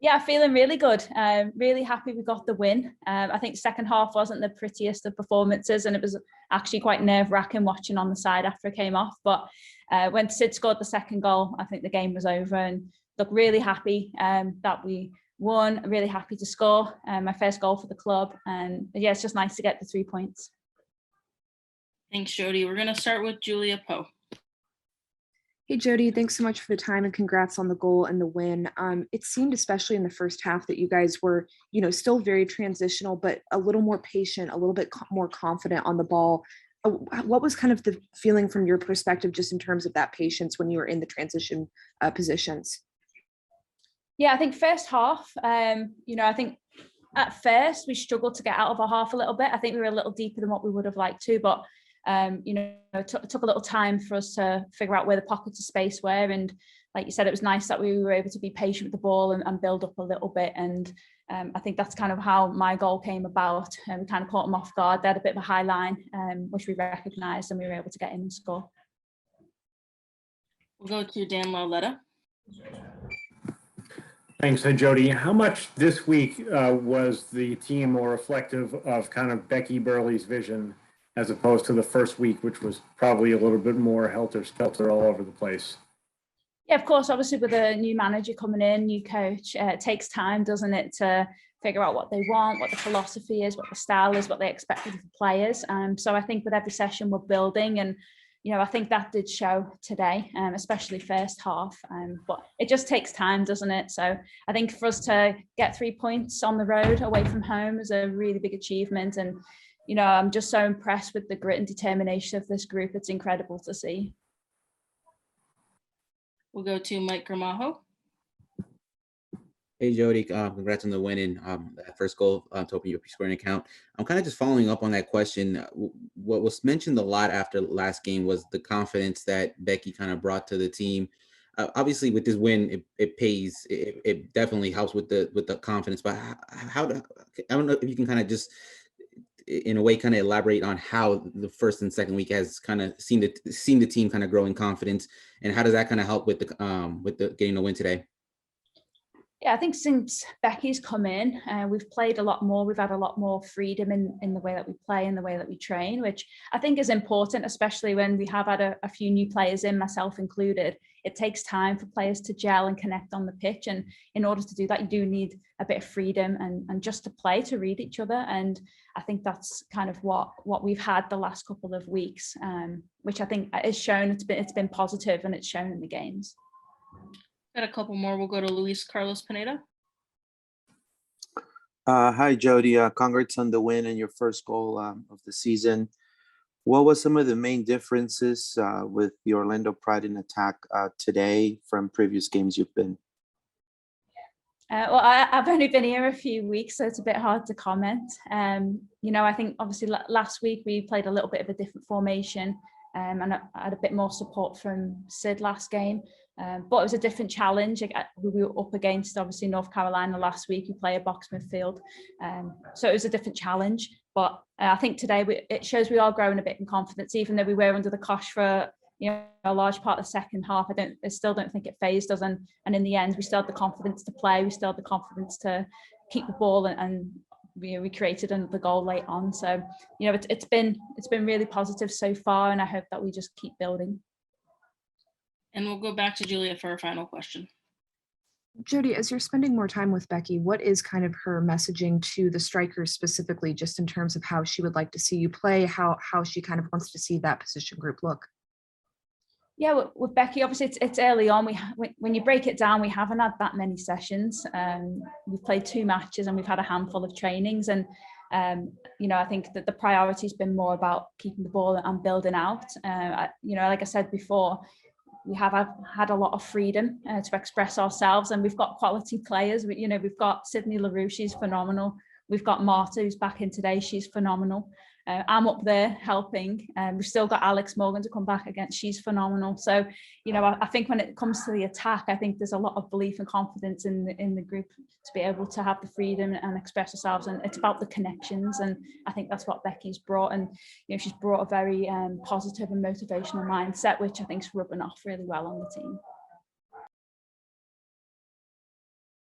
Yeah, feeling really good. Really happy we got the win. I think second half wasn't the prettiest of performances, and it was actually quite nerve-wracking watching on the side after it came off. But when Sid scored the second goal, I think the game was over, and look, really happy that we won. Really happy to score my first goal for the club, and yeah, it's just nice to get the 3 points. Thanks, Jodie. We're going to start with Julia Poe. Hey, Jodie, thanks so much for the time and congrats on the goal and the win. It seemed, especially in the first half, that you guys were, still very transitional, but a little more patient, a little bit more confident on the ball. What was kind of the feeling from your perspective, just in terms of that patience when you were in the transition positions? Yeah, I think first half, I think at first we struggled to get out of our half a little bit. I think we were a little deeper than what we would have liked to, but it took a little time for us to figure out where the pockets of space were. And like you said, it was nice that we were able to be patient with the ball and build up a little bit. And I think that's kind of how my goal came about. We kind of caught them off guard. They had a bit of a high line, which we recognised, and we were able to get in and score. We'll go to Dan Lauletta. Thanks. Hey, Jodie. How much this week was the team more reflective of kind of Becky Burley's vision, as opposed to the first week, which was probably a little bit more helter-skelter all over the place? Yeah, of course, obviously with a new manager coming in, new coach, it takes time, doesn't it, to figure out what they want, what the philosophy is, what the style is, what they expect of the players. So I think with every session we're building, and I think that did show today, especially first half. But it just takes time, doesn't it? So I think for us to get 3 points on the road away from home is a really big achievement. And I'm just so impressed with the grit and determination of this group. It's incredible to see. We'll go to Mike Gramajo. Hey, Jodie, congrats on the win and that first goal to open your scoring account. I'm kind of just following up on that question. What was mentioned a lot after last game was the confidence that Becky kind of brought to the team. Obviously, with this win, it pays. It definitely helps with the confidence. But I don't know if you can kind of just, in a way, kind of elaborate on how the first and second week has kind of seen the team kind of grow in confidence, and how does that kind of help with the getting the win today? Yeah, I think since Becky's come in, we've played a lot more. We've had a lot more freedom in the way that we play and the way that we train, which I think is important, especially when we have had a few new players in, myself included. It takes time for players to gel and connect on the pitch. And in order to do that, you do need a bit of freedom and just to play, to read each other. And I think that's kind of what we've had the last couple of weeks, which I think is shown. It's been positive, and it's shown in the games. Got a couple more. We'll go to Luis Carlos Pineda. Hi, Jodie. Congrats on the win and your first goal of the season. What was some of the main differences with the Orlando Pride in attack today from previous games you've been? Well, I've only been here a few weeks, so it's a bit hard to comment. I think obviously last week we played a little bit of a different formation, and I had a bit more support from Sid last game. But it was a different challenge. We were up against, obviously, North Carolina last week, who play a box midfield. So it was a different challenge. But I think today it shows we are growing a bit in confidence, even though we were under the cosh for a large part of the second half. I still don't think it phased us. And in the end, we still had the confidence to play. We still had the confidence to keep the ball, and we created another goal late on. So it's been really positive so far, and I hope that we just keep building. And we'll go back to Julia for our final question. Jodie, as you're spending more time with Becky, what is kind of her messaging to the strikers specifically, just in terms of how she would like to see you play, how she kind of wants to see that position group look? Yeah, with Becky, obviously it's early on. When you break it down, we haven't had that many sessions. We've played 2 matches and we've had a handful of trainings. And I think that the priority's been more about keeping the ball and building out. Like I said before, we have had a lot of freedom to express ourselves, and we've got quality players. We've got Sydney LaRue, she's phenomenal. We've got Marta, who's back in today, she's phenomenal. I'm up there helping. We've still got Alex Morgan to come back against, she's phenomenal. So, I think when it comes to the attack, I think there's a lot of belief and confidence in the group to be able to have the freedom and express ourselves. And it's about the connections. And I think that's what Becky's brought. And, she's brought a very positive and motivational mindset, which I think is rubbing off really well on the team.